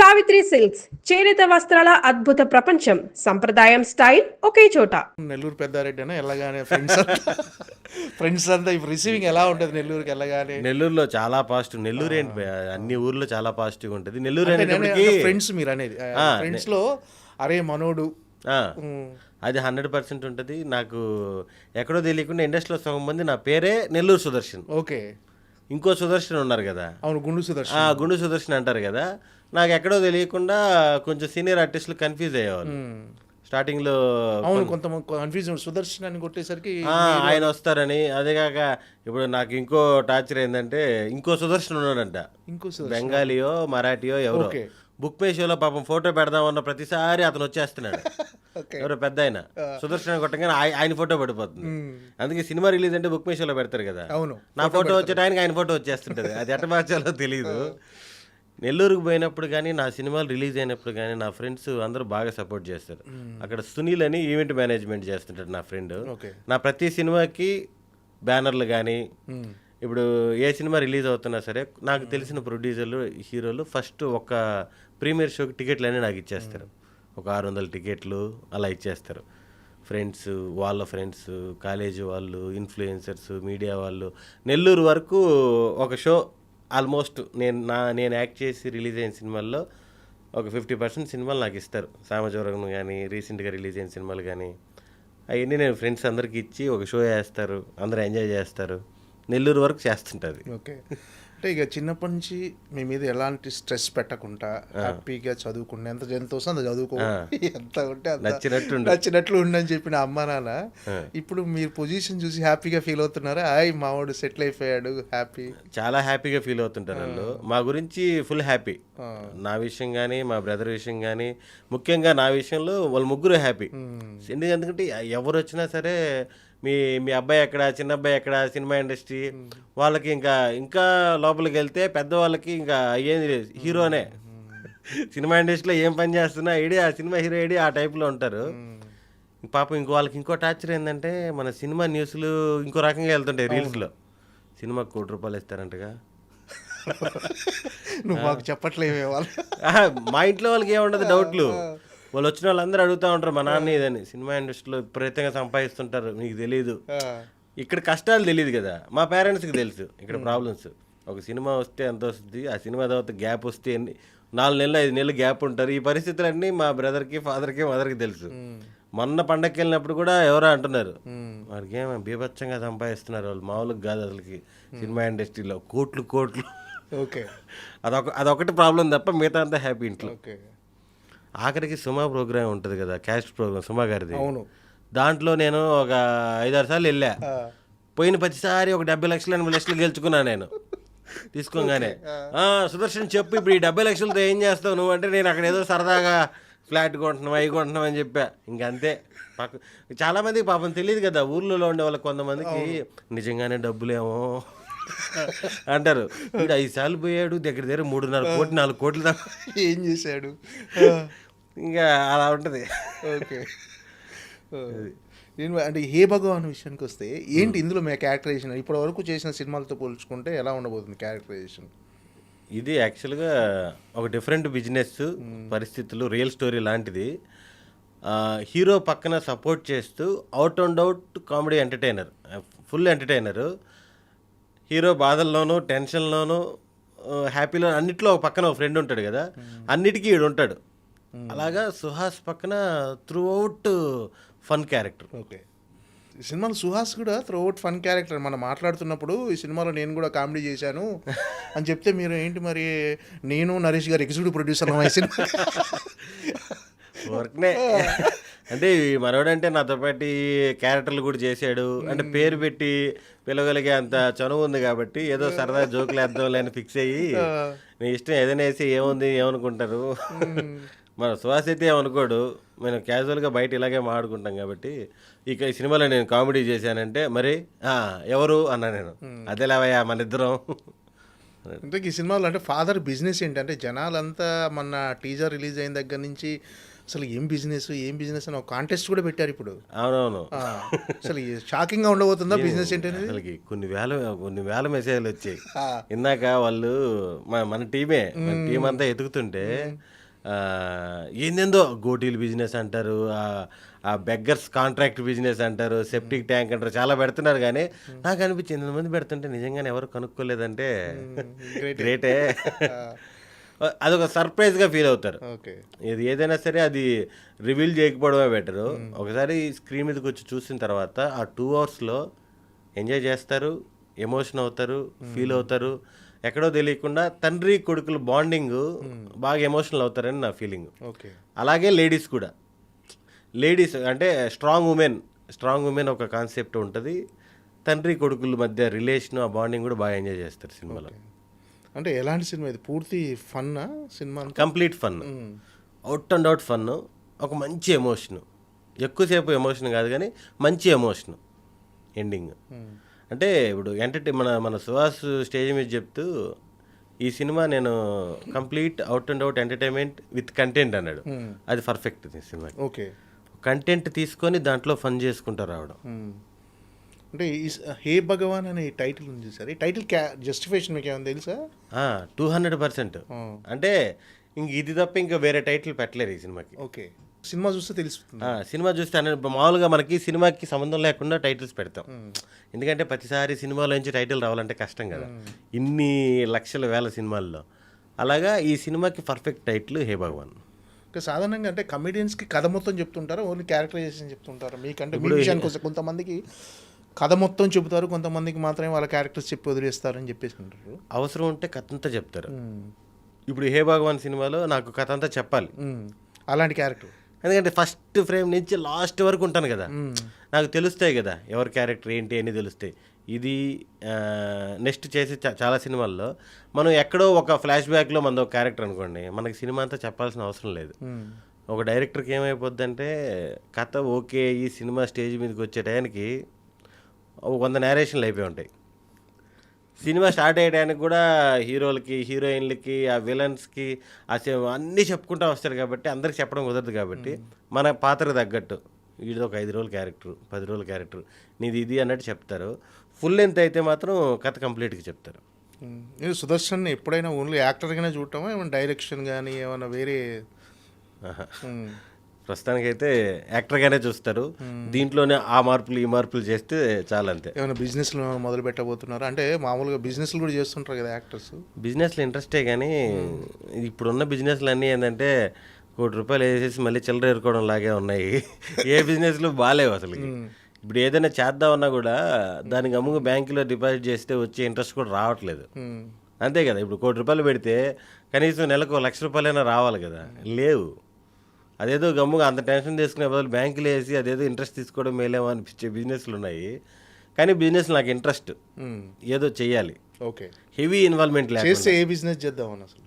Savitri silks చేనేత వస్త్రాల అద్భుత ప్రపంచం. సంప్రదాయం స్టైల్ ఒకే చోట. నెల్లూరు పెద్దారెడ్డి అన్న వెళ్ళగానే ఫ్రెండ్స్ అంతా ఇప్పుడు రిసీవింగ్ ఎలా ఉంటుంది నెల్లూరుకి వెళ్ళగానే? నెల్లూరులో చాలా పాజిటివ్. నెల్లూరు ఏంటి భయ్యా, అన్ని ఊర్లో చాలా పాజిటివ్ ఉంటుంది. నెల్లూరు అనేటప్పటికి ఫ్రెండ్స్ మీరు అనేది ఫ్రెండ్స్ లో అరే మనోడు అది 100% ఉంటుంది. నాకు ఎక్కడో తెలియకుండా ఇండస్ట్రీలో సగం మంది నా పేరే నెల్లూరు సుదర్శన్. ఓకే, ఇంకో సుదర్శన్ ఉన్నారు కదా, అవును, గుండు సుదర్శన్. గుండు సుదర్శన్ అంటారు కదా. నాకు ఎక్కడో తెలియకుండా కొంచెం సీనియర్ ఆర్టిస్టులు కన్ఫ్యూజ్ అయ్యేవాళ్ళు స్టార్టింగ్ లో. అవును, కొంత కన్ఫ్యూజన్ సుదర్శన్ అని కొట్టేసరికి ఆయన వస్తారని. అదేగాక ఇప్పుడు నాకు ఇంకో టార్చర్ ఏంటంటే ఇంకో సుదర్శన్ ఉన్నాడంట. ఇంకో బెంగాలీయో మరాఠీయో ఎవరో. బుక్ మై షోలో పాపం ఫోటో పెడదామన్న ప్రతిసారి అతను వచ్చేస్తున్నాడు. ఎవరో పెద్ద ఆయన సుదర్శన్ కొట్టగానే ఆయన ఫోటో పడిపోతుంది. అందుకే సినిమా రిలీజ్ అంటే బుక్ మై షోలో పెడతారు కదా. అవును, నా ఫోటో వచ్చేటానికి ఆయన ఫోటో వచ్చేస్తుంటది. అది ఎట్ట మార్చాలో తెలియదు. నెల్లూరుకు పోయినప్పుడు కానీ నా సినిమాలు రిలీజ్ అయినప్పుడు కానీ నా ఫ్రెండ్స్ అందరూ బాగా సపోర్ట్ చేస్తారు. అక్కడ సునీల్ అని ఈవెంట్ మేనేజ్మెంట్ చేస్తుంటాడు నా ఫ్రెండ్. నా ప్రతి సినిమాకి బ్యానర్లు కానీ ఇప్పుడు ఏ సినిమా రిలీజ్ అవుతున్నా సరే నాకు తెలిసిన ప్రొడ్యూసర్లు హీరోలు ఫస్ట్ ఒక ప్రీమియర్ షోకి టికెట్లు అన్నీ నాకు ఇచ్చేస్తారు. ఒక 600 టికెట్లు అలా ఇచ్చేస్తారు. ఫ్రెండ్స్, వాళ్ళ ఫ్రెండ్స్, కాలేజీ వాళ్ళు, ఇన్ఫ్లుయెన్సర్స్, మీడియా వాళ్ళు. నెల్లూరు వరకు ఒక షో ఆల్మోస్ట్ నేను యాక్ట్ చేసి రిలీజ్ అయిన సినిమాల్లో ఒక 50% సినిమాలు నాకు ఇస్తారు. సామజోరం కానీ రీసెంట్గా రిలీజ్ అయిన సినిమాలు కానీ అవన్నీ నేను ఫ్రెండ్స్ అందరికి ఇచ్చి ఒక షో వేస్తారు. అందరూ ఎంజాయ్ చేస్తారు. నెల్లూరు వరకు చేస్తుంటుంది. ఓకే, అంటే ఇక చిన్నప్పటి నుంచి మీ మీద ఎలాంటి స్ట్రెస్ పెట్టకుండా హ్యాపీగా చదువుకుంటే ఎంత వస్తే అంత చదువుకో, ఎంత ఉంటే నచ్చినట్లు ఉండని చెప్పిన అమ్మా నాన్న ఇప్పుడు మీరు పొజిషన్ చూసి హ్యాపీగా ఫీల్ అవుతున్నారా? మా వాడు సెటిల్ అయిపోయాడు, హ్యాపీ, చాలా హ్యాపీగా ఫీల్ అవుతుంటారు వాళ్ళు. మా గురించి ఫుల్ హ్యాపీ. నా విషయం కానీ మా బ్రదర్ విషయం కానీ ముఖ్యంగా నా విషయంలో వాళ్ళు ముగ్గురు హ్యాపీ. ఎందుకంటే ఎవరు వచ్చినా సరే మీ అబ్బాయి ఎక్కడ, చిన్న అబ్బాయి ఎక్కడ, సినిమా ఇండస్ట్రీ వాళ్ళకి ఇంకా లోపలికి వెళ్తే పెద్దవాళ్ళకి ఇంకా అయ్యేది హీరోనే. సినిమా ఇండస్ట్రీలో ఏం పని చేస్తున్నా ఏడి ఆ సినిమా హీరో ఏడి ఆ టైప్లో ఉంటారు. పాపం వాళ్ళకి ఇంకో టార్చర్ ఏంటంటే మన సినిమా న్యూస్లు ఇంకో రకంగా వెళ్తుంటాయి. రీల్స్లో సినిమాకి ₹1,00,000 ఇస్తారంటగా. నువ్వు మాకు చెప్పట్లేవే వాళ్ళు. మా ఇంట్లో వాళ్ళకి ఏముండదు డౌట్లు. వాళ్ళు వచ్చిన వాళ్ళందరూ అడుగుతూ ఉంటారు మా నాన్న ఇదని. సినిమా ఇండస్ట్రీలో విపరీతంగా సంపాదిస్తుంటారు, నీకు తెలీదు. ఇక్కడ కష్టాలు తెలియదు కదా, మా పేరెంట్స్కి తెలుసు ఇక్కడ ప్రాబ్లమ్స్. ఒక సినిమా వస్తే ఎంత వస్తుంది, ఆ సినిమా తర్వాత గ్యాప్ వస్తే 4 నెలలు 5 నెలలు గ్యాప్ ఉంటారు. ఈ పరిస్థితులన్నీ మా బ్రదర్కి, ఫాదర్కి, మదర్కి తెలుసు. మొన్న పండగకి వెళ్ళినప్పుడు కూడా ఎవరో అంటున్నారు వాడికి ఏమో బీభత్సంగా సంపాదిస్తున్నారు వాళ్ళు, మామూలుగా కాదు అసలుకి సినిమా ఇండస్ట్రీలో కోట్లు. ఓకే, అదొకటి ప్రాబ్లం తప్ప మిగతా అంతా హ్యాపీ ఇంట్లో. ఆఖరికి సుమా ప్రోగ్రామ్ ఉంటుంది కదా, క్యాస్ట్ ప్రోగ్రామ్ సుమా గారిది. అవును, దాంట్లో నేను ఒక 5-6 సార్లు వెళ్ళా. పోయిన ప్రతిసారి ఒక 70 లక్షలు 80 లక్షలు గెలుచుకున్నా నేను తీసుకోగానే. సుదర్శన్ చెప్పు ఇప్పుడు ఈ 70 లక్షలతో ఏం చేస్తావు నువ్వు అంటే, నేను అక్కడ ఏదో సరదాగా ఫ్లాట్ కొంటున్నావు అవి కొంటున్నావు అని చెప్పా. ఇంకంతే. చాలామందికి పాపం తెలియదు కదా, ఊర్లలో ఉండే వాళ్ళకి కొంతమందికి నిజంగానే డబ్బులేమో అంటారు. వీడు 5 సార్లు పోయాడు, దగ్గర 3.5 కోట్లు 4 కోట్లు దాకా ఏం చేశాడు, ఇంకా అలా ఉంటుంది. ఓకే, అంటే హే భగవాన్ విషయానికి వస్తే ఏంటి ఇందులో మీ క్యారెక్టరైజేషన్ ఇప్పటి వరకు చేసిన సినిమాలతో పోల్చుకుంటే ఎలా ఉండబోతుంది క్యారెక్టరైజేషన్? ఇది యాక్చువల్గా ఒక డిఫరెంట్ బిజినెస్ పరిస్థితులు, రియల్ స్టోరీ లాంటిది. హీరో పక్కన సపోర్ట్ చేస్తూ out and out comedy entertainer, full entertainer. Hero బాధల్లోనూ, టెన్షన్లోనూ, హ్యాపీలో అన్నిట్లో ఒక పక్కన ఒక ఫ్రెండ్ ఉంటాడు కదా, అన్నిటికీ ఈడు ఉంటాడు. అలాగా సుహాస్ పక్కన through out fun character. Okay, ఈ సినిమాలో సుహాస్ కూడా త్రూ అవుట్ ఫన్ క్యారెక్టర్. మనం మాట్లాడుతున్నప్పుడు ఈ సినిమాలో నేను కూడా కామెడీ చేశాను అని చెప్తే మీరు ఏంటి మరి నేను నరేష్ గారు ఎగ్జిక్యూటివ్ ప్రొడ్యూసర్ సినిమా వర్క్నే అంటే మనోడంటే నాతో పాటు క్యారెక్టర్లు కూడా చేశాడు అంటే పేరు పెట్టి పిలవగలిగే అంత చనువు ఉంది కాబట్టి ఏదో సరదా జోకులు వేద్దాం లేని ఫిక్స్ అయ్యి నీ ఇష్టం ఏదైనా వేసి ఏముంది ఏమనుకుంటారు. మన సుహాస్ అయితే ఏమనుకోడు, మేము క్యాజువల్గా బయట ఇలాగే మాట్లాడుకుంటాం కాబట్టి. ఇక ఈ సినిమాలో నేను కామెడీ చేశానంటే మరి ఎవరు అన్నా నేను, అదేలావయ్యా మన ఇద్దరం అంటే ఈ సినిమాలో అంటే ఫాదర్ బిజినెస్ ఏంటి అంటే జనాలంతా మొన్న టీజర్ రిలీజ్ అయిన దగ్గర నుంచి అసలు ఏం బిజినెస్ అని ఒక కాంటెస్ట్ కూడా పెట్టారు ఇప్పుడు. అవునవును. అసలు షాకింగ్గా ఉండబోతుందా బిజినెస్ ఏంటనేది? అసలుకి కొన్ని వేల మెసేజ్లు వచ్చాయి. ఇందాక వాళ్ళు మన టీం అంతా ఎతుకుతుంటే ఏందేందో గోటీలు బిజినెస్ అంటారు, ఆ బెగ్గర్స్ కాంట్రాక్ట్ బిజినెస్ అంటారు, సెప్టిక్ ట్యాంక్ అంటారు, చాలా పెడుతున్నారు. కానీ నాకు అనిపించింది ఇంతమంది పెడుతుంటే నిజంగానే ఎవరు కనుక్కోలేదంటే గ్రేటే. అదొక సర్ప్రైజ్గా ఫీల్ అవుతారు. ఇది ఏదైనా సరే అది రివీల్ చేయకపోవడమే బెటరు. ఒకసారి స్క్రీన్ మీదకి వచ్చి చూసిన తర్వాత ఆ 2 అవర్స్లో ఎంజాయ్ చేస్తారు, ఎమోషన్ అవుతారు, ఫీల్ అవుతారు. ఎక్కడో తెలియకుండా తండ్రి కొడుకుల బాండింగ్ బాగా ఎమోషనల్ అవుతారని నా ఫీలింగ్. అలాగే లేడీస్ కూడా, లేడీస్ అంటే స్ట్రాంగ్ ఉమెన్ ఒక కాన్సెప్ట్ ఉంటుంది. తండ్రి కొడుకుల మధ్య రిలేషన్, ఆ బాండింగ్ కూడా బాగా ఎంజాయ్ చేస్తారు సినిమాలో. అంటే ఎలాంటి సినిమా ఇది? పూర్తి fun cinema? Complete fun, out and out fun, ఒక మంచి ఎమోషన్, ఎక్కువసేపు ఎమోషన్ కాదు కానీ మంచి ఎమోషన్ ఎండింగ్. అంటే ఇప్పుడు మన సుహాస్ స్టేజ్ మీద చెప్తూ ఈ సినిమా నేను complete out and out entertainment with content అన్నాడు. అది పర్ఫెక్ట్ సినిమా. కంటెంట్ తీసుకొని దాంట్లో ఫన్ చేసుకుంటూ రావడం. అంటే హే భగవాన్ అనే టైటిల్ ఉంది సార్, ఈ టైటిల్ జస్టిఫికేషన్ మీకు ఏమైనా తెలుసా? 200%. అంటే ఇంక ఇది తప్ప ఇంకా వేరే టైటిల్ పెట్టలేరు ఈ సినిమాకి. సినిమా చూస్తే తెలుస్తుంది. సినిమా చూస్తే మామూలుగా మనకి సినిమాకి సంబంధం లేకుండా టైటిల్స్ పెడతాం. ఎందుకంటే ప్రతిసారి సినిమాలో నుంచి టైటిల్ రావాలంటే కష్టం కదా, ఇన్ని లక్షల వేల సినిమాల్లో. అలాగా ఈ సినిమాకి పర్ఫెక్ట్ టైటిల్ హే భగవాన్. సాధారణంగా అంటే కమెడియన్స్కి కథ మొత్తం చెప్తుంటారా, ఓన్లీ క్యారెక్టరైజేషన్ చెప్తుంటారా? మీకంటే మీ విషయానికి వస్తే కొంతమందికి కథ మొత్తం చెబుతారు, కొంతమందికి మాత్రమే వాళ్ళ క్యారెక్టర్స్ చెప్పి వదిలేస్తారని చెప్పేసి ఉంటారు. అవసరం ఉంటే కథ అంతా చెప్తారు. ఇప్పుడు హే భగవాన్ సినిమాలో నాకు కథ అంతా చెప్పాలి, అలాంటి క్యారెక్టర్. ఎందుకంటే ఫస్ట్ ఫ్రేమ్ నుంచి లాస్ట్ వరకు ఉంటాను కదా, నాకు తెలుస్తాయి కదా ఎవరి క్యారెక్టర్ ఏంటి అని తెలుస్తాయి. ఇది నెక్స్ట్ చేసే చాలా సినిమాల్లో మనం ఎక్కడో ఒక ఫ్లాష్ బ్యాక్లో మనది ఒక క్యారెక్టర్ అనుకోండి, మనకి సినిమా అంతా చెప్పాల్సిన అవసరం లేదు. ఒక డైరెక్టర్కి ఏమైపోద్ది అంటే కథ ఓకే, ఈ సినిమా స్టేజ్ మీదకి వచ్చే టయానికి 100 నేరేషన్లు అయిపోయి ఉంటాయి. సినిమా స్టార్ట్ అయ్యడానికి కూడా హీరోలకి, హీరోయిన్లకి, ఆ విలన్స్కి అన్నీ చెప్పుకుంటూ వస్తారు కాబట్టి అందరికి చెప్పడం కుదరదు. కాబట్టి మన పాత్రకు తగ్గట్టు వీడిది ఒక 5 రోజుల క్యారెక్టర్, 10 రోజుల క్యారెక్టర్, నీది ఇది అన్నట్టు చెప్తారు. ఫుల్ లెంత్ అయితే మాత్రం కథ కంప్లీట్గా చెప్తారు. నేను సుదర్శన్ ఎప్పుడైనా ఓన్లీ యాక్టర్గానే చూడటమా, ఏమైనా డైరెక్షన్ కానీ ఏమైనా వేరే? ప్రస్తుతానికైతే యాక్టర్గానే చూస్తారు. దీంట్లోనే ఆ మార్పులు ఈ మార్పులు చేస్తే చాలా, అంతే. ఏమైనా బిజినెస్లు మొదలు పెట్టబోతున్నారు అంటే? మామూలుగా బిజినెస్లు కూడా చేస్తుంటారు కదా యాక్టర్స్. బిజినెస్లు ఇంట్రెస్టే కానీ ఇప్పుడున్న బిజినెస్లు అన్నీ ఏంటంటే ₹1 వేసేసి మళ్ళీ చిల్లర ఎరుకోవడం లాగే ఉన్నాయి. ఏ బిజినెస్లు బాగాలేవు అసలు. ఇప్పుడు ఏదైనా చేద్దామన్నా కూడా దానికి అమ్ముగా బ్యాంకులో డిపాజిట్ చేస్తే వచ్చే ఇంట్రెస్ట్ కూడా రావట్లేదు. అంతే కదా, ఇప్పుడు ₹1 పెడితే కనీసం నెలకు ₹1,00,000 రావాలి కదా, లేవు. అదేదో గమ్ముగా అంత టెన్షన్ తీసుకునే బదులు బ్యాంకులో వేసి అదేదో ఇంట్రెస్ట్ తీసుకోవడం మేలేమో అనిపించే బిజినెస్లు ఉన్నాయి. కానీ బిజినెస్ నాకు ఇంట్రెస్ట్, ఏదో చెయ్యాలి, హెవీ ఇన్వాల్వ్మెంట్ లేకుండా. ఏ బిజినెస్ చేద్దామని అసలు